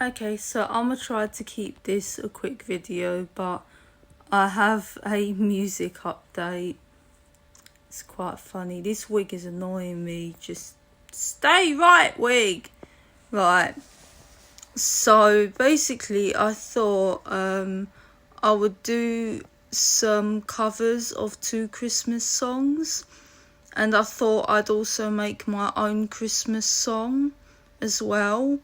Okay, so I'm gonna try to keep this a quick video, but I have a music update. It's quite funny. This wig is annoying me. Just stay right, wig. Right. So basically, I thought I would do some covers of 2 Christmas songs, and I thought I'd also make my own Christmas song as well,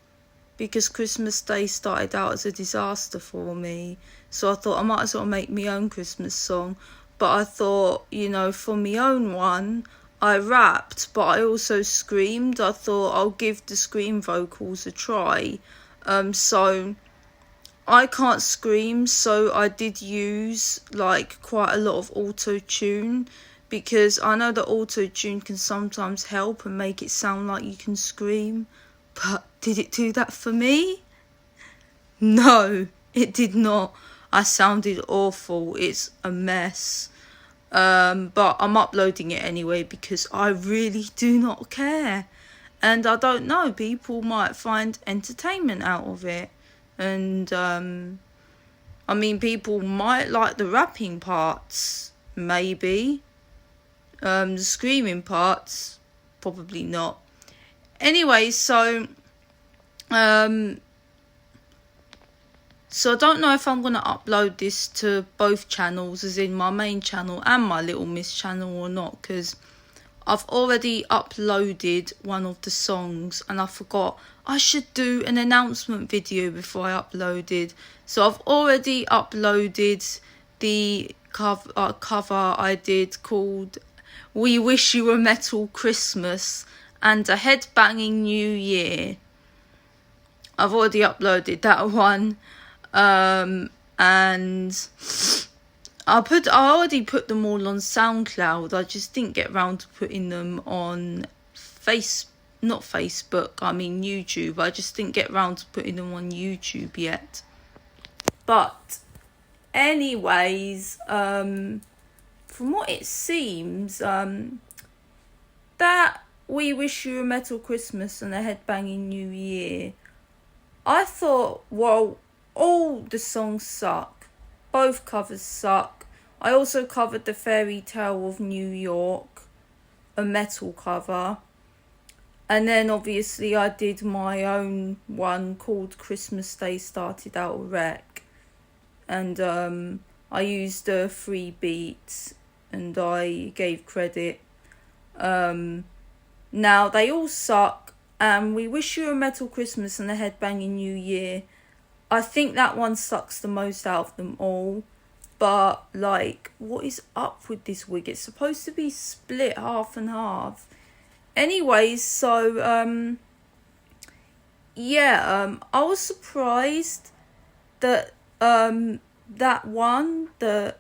because Christmas Day started out as a disaster for me. So I thought I might as well make my own Christmas song. But I thought, for my own one, I rapped, but I also screamed. I thought I'll give the scream vocals a try. So I can't scream, so I did use quite a lot of auto-tune, because I know that auto-tune can sometimes help and make it sound like you can scream. But did it do that for me? No, it did not. I sounded awful. It's a mess. But I'm uploading it anyway because I really do not care. And I don't know, people might find entertainment out of it. And, people might like the rapping parts, maybe. The screaming parts, probably not. Anyway, so I don't know if I'm going to upload this to both channels, as in my main channel and my Lil Mist channel, or not, because I've already uploaded one of the songs and I forgot I should do an announcement video before I uploaded. So I've already uploaded the cover I did called We Wish You a Metal Christmas and a Headbanging New Year. I've already uploaded that one. And I already put them all on SoundCloud. I just didn't get around to putting them on YouTube. I just didn't get around to putting them on YouTube yet. But anyways, from what it seems, that We Wish You a Metal Christmas and a Headbanging New Year, I thought, well, all the songs suck. Both covers suck. I also covered the Fairy Tale of New York, a metal cover. And then obviously I did my own one called Christmas Day Started Out a Wreck. And I used 3 beats and I gave credit. Now they all suck. We Wish You a Metal Christmas and a Headbanging New Year, I think that one sucks the most out of them all. But what is up with this wig? It's supposed to be split half and half. Anyways, so I was surprised that that one, the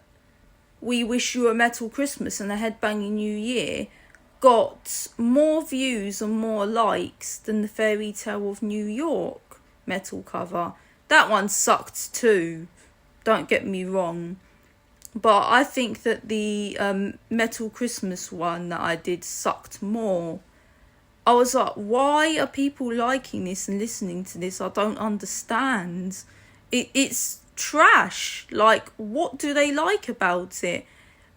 We Wish You a Metal Christmas and a Headbanging New Year, got more views and more likes than the Fairy Tale of New York metal cover. That one sucked too, don't get me wrong. But I think that the Metal Christmas one that I did sucked more. I was like, why are people liking this and listening to this? I don't understand. It's trash. What do they like about it?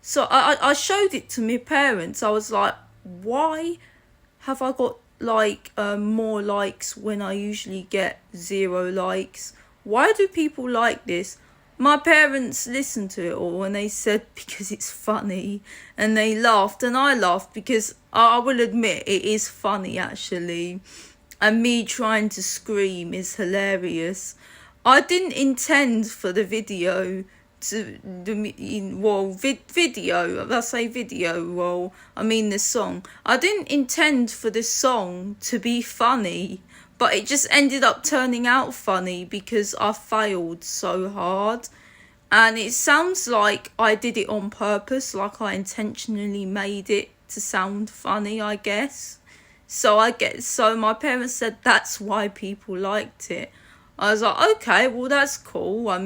So I showed it to my parents. I was like, why have I got more likes when I usually get 0 likes? Why do people like this? My parents listened to it all and they said because it's funny, and they laughed, and I laughed because I will admit it is funny actually, and me trying to scream is hilarious. I didn't intend for the video the song. I didn't intend for this song to be funny, but it just ended up turning out funny because I failed so hard. And it sounds like I did it on purpose, like I intentionally made it to sound funny, I guess. So my parents said that's why people liked it. I was like, okay, well that's cool. I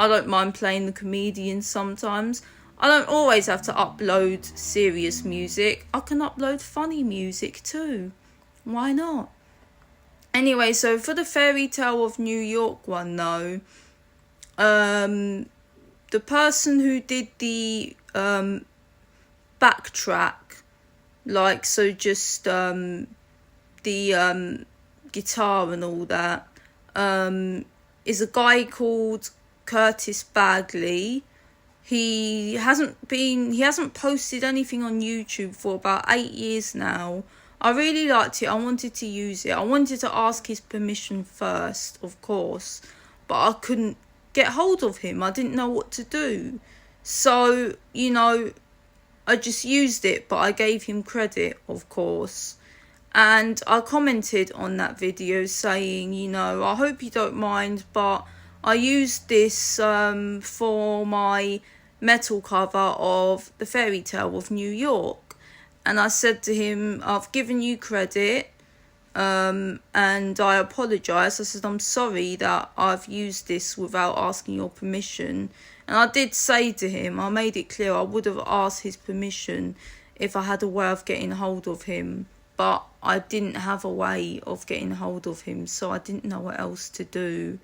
don't mind playing the comedian sometimes. I don't always have to upload serious music. I can upload funny music too. Why not? Anyway, so for the Fairy Tale of New York one though, the person who did the backtrack, like, so just the guitar and all that, is a guy called Curtis Bagley. He hasn't posted anything on YouTube for about 8 years now. I really liked it. I wanted to use it. I wanted to ask his permission first, of course, but I couldn't get hold of him. I didn't know what to do. So, you know, I just used it, but I gave him credit, of course. And I commented on that video saying, you know, I hope you don't mind, but I used this for my metal cover of The Fairy Tale of New York. And I said to him, I've given you credit, and I apologise. I said, I'm sorry that I've used this without asking your permission. And I did say to him, I made it clear I would have asked his permission if I had a way of getting hold of him. But I didn't have a way of getting hold of him, so I didn't know what else to do.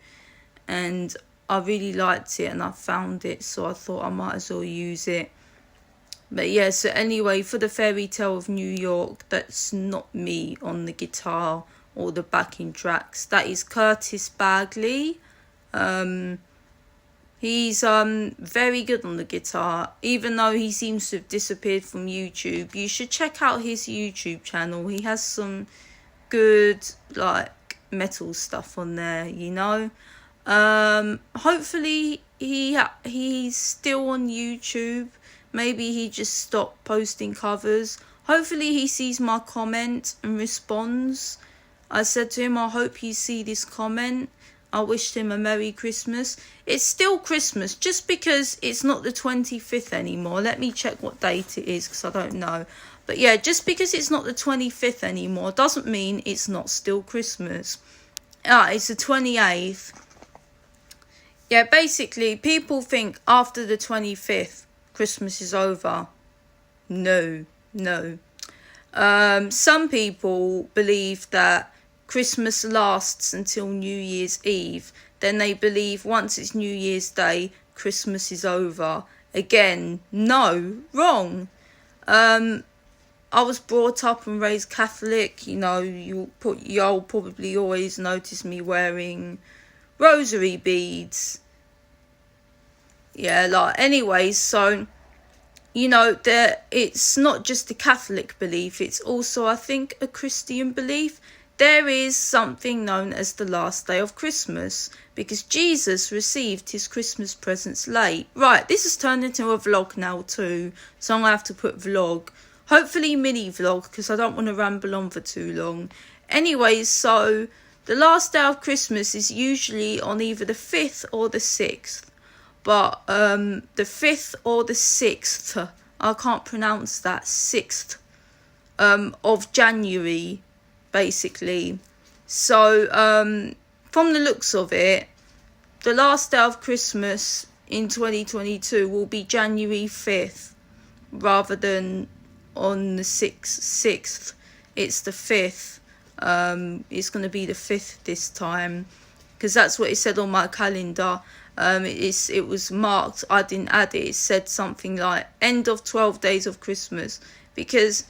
And I really liked it and I found it, so I thought I might as well use it. But yeah, so anyway, for the Fairy Tale of New York, that's not me on the guitar or the backing tracks. That is Curtis Bagley. He's very good on the guitar, even though he seems to have disappeared from YouTube. You should check out his YouTube channel. He has some good, like, metal stuff on there, you know. Hopefully he's still on YouTube. Maybe he just stopped posting covers. Hopefully he sees my comment and responds. I said to him, I hope you see this comment. I wished him a Merry Christmas. It's still Christmas, just because it's not the 25th anymore. Let me check what date it is, because I don't know. But yeah, just because it's not the 25th anymore doesn't mean it's not still Christmas. It's the 28th. Yeah, basically, people think after the 25th, Christmas is over. No. Some people believe that Christmas lasts until New Year's Eve. Then they believe once it's New Year's Day, Christmas is over. Again, no, wrong. I was brought up and raised Catholic. You know, you'll probably always notice me wearing rosary beads. Yeah, like, anyways, so, you know, it's not just a Catholic belief, it's also, I think, a Christian belief. There is something known as the last day of Christmas, because Jesus received his Christmas presents late. Right, this has turned into a vlog now too, so I'm going to have to put vlog. Hopefully mini vlog, because I don't want to ramble on for too long. Anyways, so the last day of Christmas is usually on either the 5th or the 6th. But the 5th or the 6th, I can't pronounce that, 6th of January, basically. So from the looks of it, the last day of Christmas in 2022 will be January 5th rather than on the 6th. It's the 5th. It's going to be the 5th this time, because that's what it said on my calendar. It was marked, I didn't add it, it said something like end of 12 days of Christmas, because,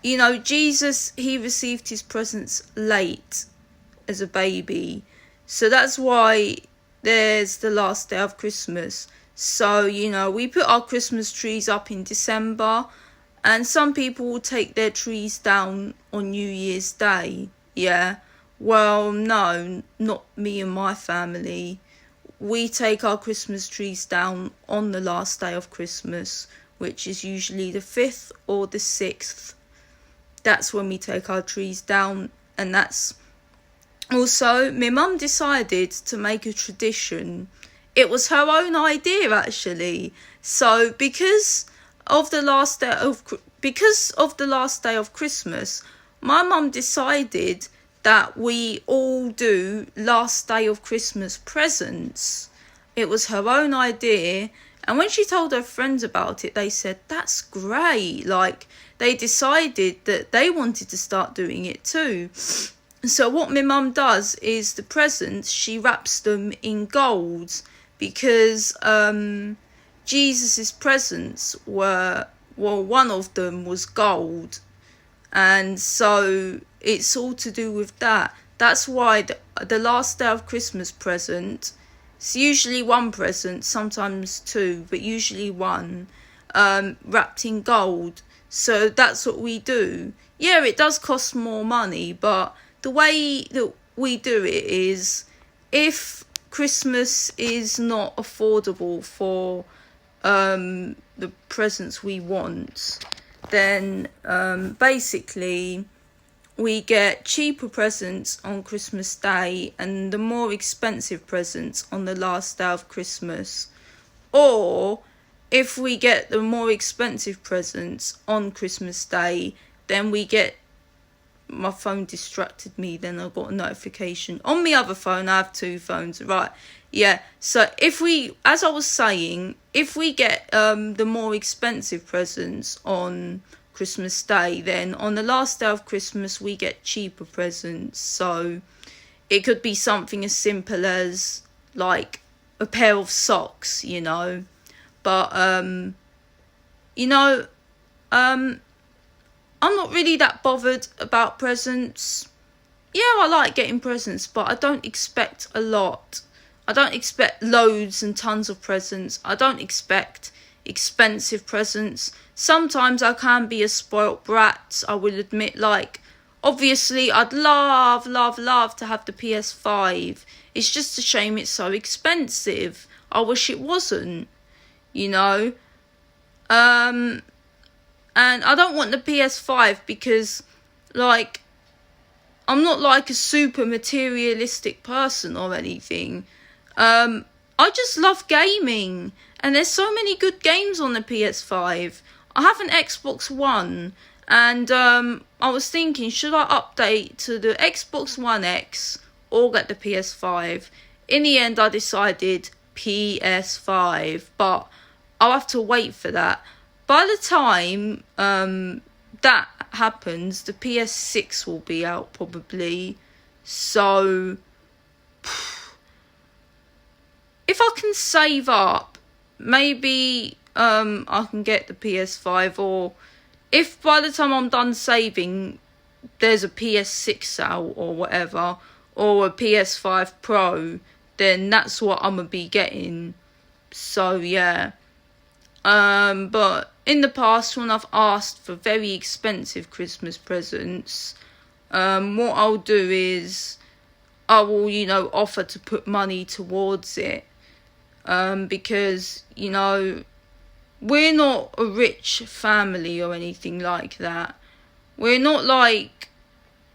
you know, Jesus, he received his presents late as a baby, so that's why there's the last day of Christmas. So, you know, we put our Christmas trees up in December, and some people will take their trees down on New Year's Day. Yeah, well, no, not me and my family. We take our Christmas trees down on the last day of Christmas, which is usually the 5th or the 6th. That's when we take our trees down. And that's also, my mum decided to make a tradition. It was her own idea, actually. So because of the last day of Christmas, my mum decided that we all do last day of Christmas presents. It was her own idea, and when she told her friends about it, they said, that's great. Like, they decided that they wanted to start doing it too. So what my mum does is the presents, she wraps them in gold, because Jesus's presents were, well, one of them was gold, and so it's all to do with that. That's why the last day of Christmas present, it's usually one present, sometimes two, but usually one, wrapped in gold. So that's what we do. Yeah, it does cost more money, but the way that we do it is, if Christmas is not affordable for the presents we want, then basically we get cheaper presents on Christmas Day and the more expensive presents on the last day of Christmas. Or if we get the more expensive presents on Christmas Day, then we get, my phone distracted me, then I got a notification. On my other phone, I have two phones, right? Yeah, so if we, as I was saying, if we get the more expensive presents on Christmas Day, then on the last day of Christmas, we get cheaper presents. So it could be something as simple as, like, a pair of socks, you know. But, you know, I'm not really that bothered about presents. Yeah, I like getting presents, but I don't expect a lot. I don't expect loads and tons of presents. I don't expect expensive presents. Sometimes I can be a spoilt brat, I will admit. Like, obviously, I'd love to have the PS5. It's just a shame it's so expensive. I wish it wasn't, you know. And I don't want the PS5 because, like, I'm not like a super materialistic person or anything. I just love gaming, and there's so many good games on the PS5. I have an Xbox One, and I was thinking, should I update to the Xbox One X or get the PS5? In the end, I decided PS5, but I'll have to wait for that. By the time that happens, the PS6 will be out probably. So if I can save up, maybe I can get the PS5, or if by the time I'm done saving there's a PS6 out or whatever, or a PS5 Pro, then that's what I'm gonna be getting. So yeah. But in the past, when I've asked for very expensive Christmas presents, what I'll do is I will, you know, offer to put money towards it. Because, you know, we're not a rich family or anything like that. We're not like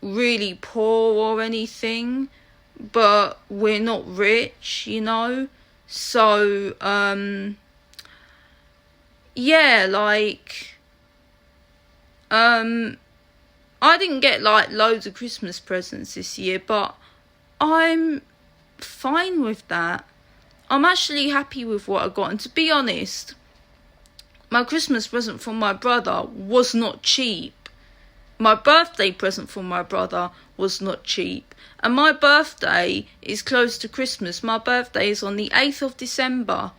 really poor or anything, but we're not rich, you know. So, yeah, like, I didn't get like loads of Christmas presents this year, but I'm fine with that. I'm actually happy with what I got, and to be honest, my Christmas present from my brother was not cheap. My birthday present from my brother was not cheap, and my birthday is close to Christmas. My birthday is on the 8th of December.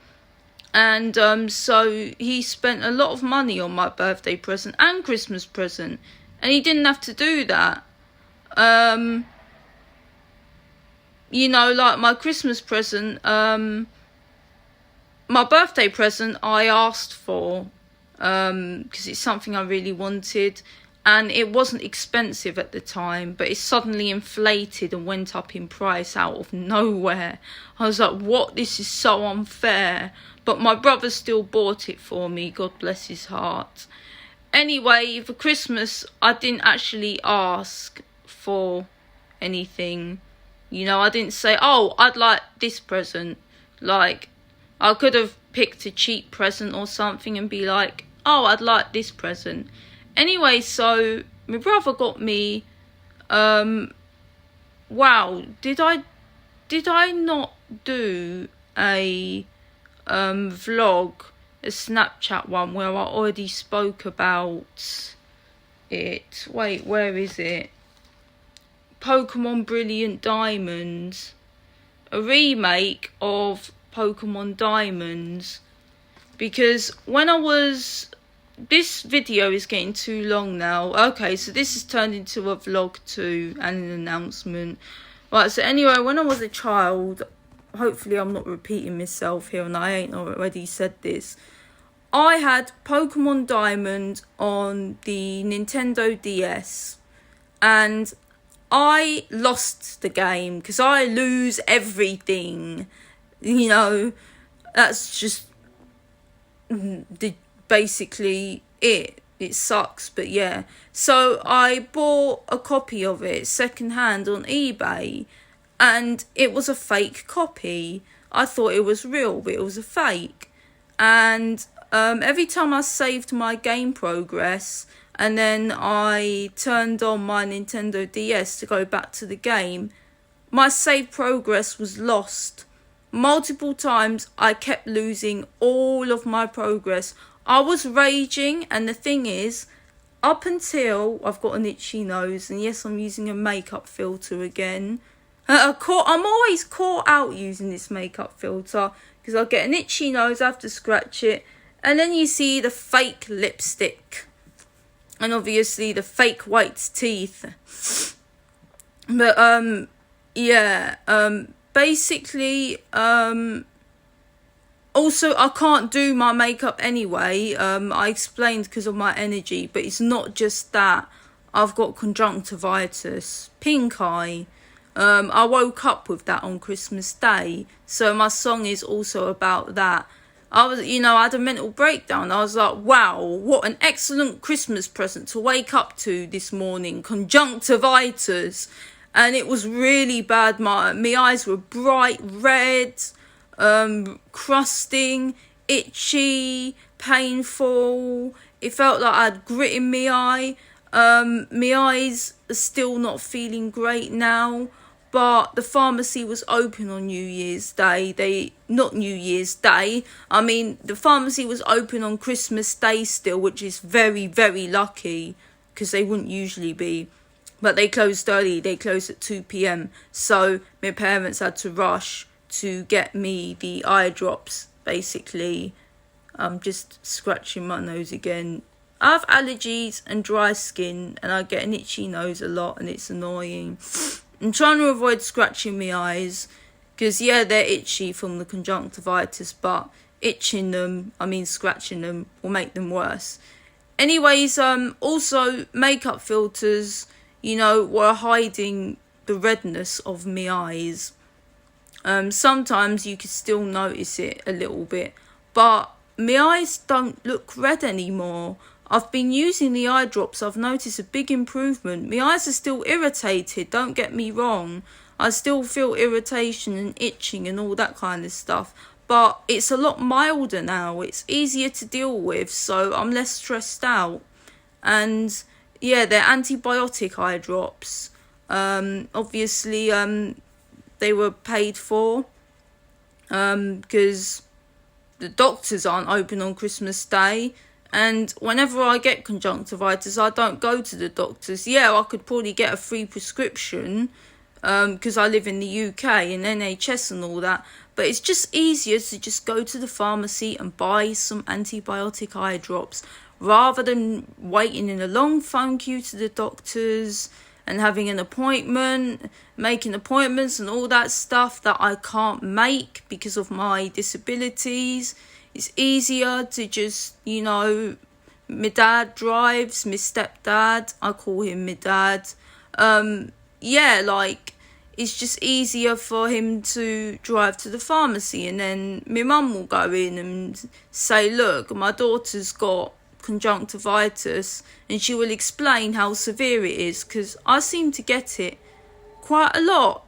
And so he spent a lot of money on my birthday present and Christmas present. And he didn't have to do that. You know, like my Christmas present, my birthday present I asked for, because it's something I really wanted. And it wasn't expensive at the time, but it suddenly inflated and went up in price out of nowhere. I was like, what? This is so unfair. But my brother still bought it for me, God bless his heart. Anyway, for Christmas, I didn't actually ask for anything. You know, I didn't say, oh, I'd like this present. Like, I could have picked a cheap present or something and be like, oh, I'd like this present. Anyway, so my brother got me, wow, did I not do a vlog, a Snapchat one where I already spoke about it? Wait, where is it? Pokemon Brilliant Diamonds, a remake of Pokemon Diamonds, because this video is getting too long now. Okay, so this has turned into a vlog too and an announcement. Right, so anyway, when I was a child, hopefully I'm not repeating myself here and I ain't already said this, I had Pokemon Diamond on the Nintendo DS, and I lost the game because I lose everything. You know, that's just basically it. It sucks, but yeah. So I bought a copy of it secondhand on eBay, and it was a fake copy. I thought it was real, but it was a fake. And every time I saved my game progress and then I turned on my Nintendo DS to go back to the game, my saved progress was lost. Multiple times I kept losing all of my progress. I was raging, and the thing is, up until I've got an itchy nose, and yes, I'm using a makeup filter again. I'm always caught out using this makeup filter because I get an itchy nose, I have to scratch it, and then you see the fake lipstick and obviously the fake white teeth. But basically, also I can't do my makeup anyway. I explained because of my energy, but it's not just that. I've got conjunctivitis, pink eye. I woke up with that on Christmas Day, so my song is also about that. I had a mental breakdown. I was like, wow, what an excellent Christmas present to wake up to this morning, conjunctivitis. And it was really bad. My eyes were bright red, crusting, itchy, painful. It felt like I had grit in my eye. My eyes are still not feeling great now, but the pharmacy was open on New Year's Day. Not New Year's Day. I mean, the pharmacy was open on Christmas Day still, which is very, very lucky because they wouldn't usually be. But they closed early. They closed at 2 p.m. So my parents had to rush to get me the eye drops, basically. I'm just scratching my nose again. I have allergies and dry skin, and I get an itchy nose a lot, and it's annoying. I'm trying to avoid scratching my eyes, because, yeah, they're itchy from the conjunctivitis, but scratching them will make them worse. Anyways, also, makeup filters, were hiding the redness of my eyes. Sometimes you could still notice it a little bit, but my eyes don't look red anymore. I've been using the eye drops. I've noticed a big improvement. My eyes are still irritated, don't get me wrong. I still feel irritation and itching and all that kind of stuff. But it's a lot milder now. It's easier to deal with, so I'm less stressed out. And yeah, they're antibiotic eye drops. Obviously, they were paid for because the doctors aren't open on Christmas Day. And whenever I get conjunctivitis, I don't go to the doctors. Yeah, I could probably get a free prescription because I live in the UK and NHS and all that. But it's just easier to just go to the pharmacy and buy some antibiotic eye drops rather than waiting in a long phone queue to the doctors and having an appointment, making appointments and all that stuff that I can't make because of my disabilities. It's easier to just, my dad drives, my stepdad, I call him my dad. It's just easier for him to drive to the pharmacy, and then my mum will go in and say, look, my daughter's got conjunctivitis, and she will explain how severe it is, because I seem to get it quite a lot.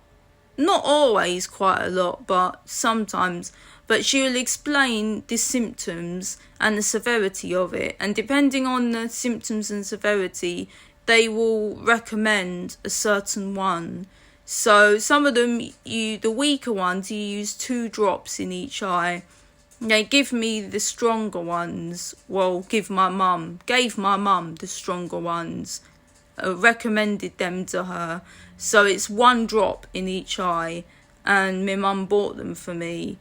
Not always quite a lot, but sometimes. But she will explain the symptoms and the severity of it. And depending on the symptoms and severity, they will recommend a certain one. So some of them, the weaker ones, you use 2 drops in each eye. They give me the stronger ones. Well, gave my mum the stronger ones. recommended them to her. So it's one drop in each eye, and my mum bought them for me.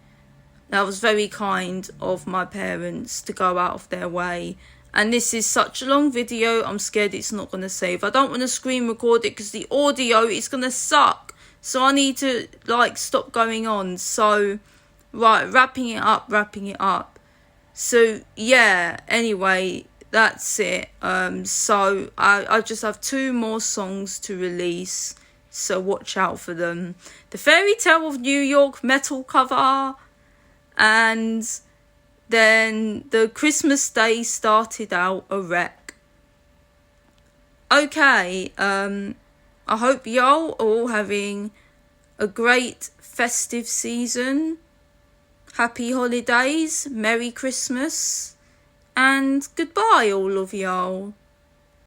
That was very kind of my parents to go out of their way. And this is such a long video, I'm scared it's not going to save. I don't want to screen record it because the audio is going to suck. So I need to stop going on. So, right, wrapping it up. So, yeah, anyway, that's it. So I just have 2 more songs to release. So watch out for them. The Fairy Tale of New York metal cover. And then the Christmas Day started out a wreck. Okay, I hope y'all are all having a great festive season. Happy holidays, Merry Christmas, and goodbye all of y'all.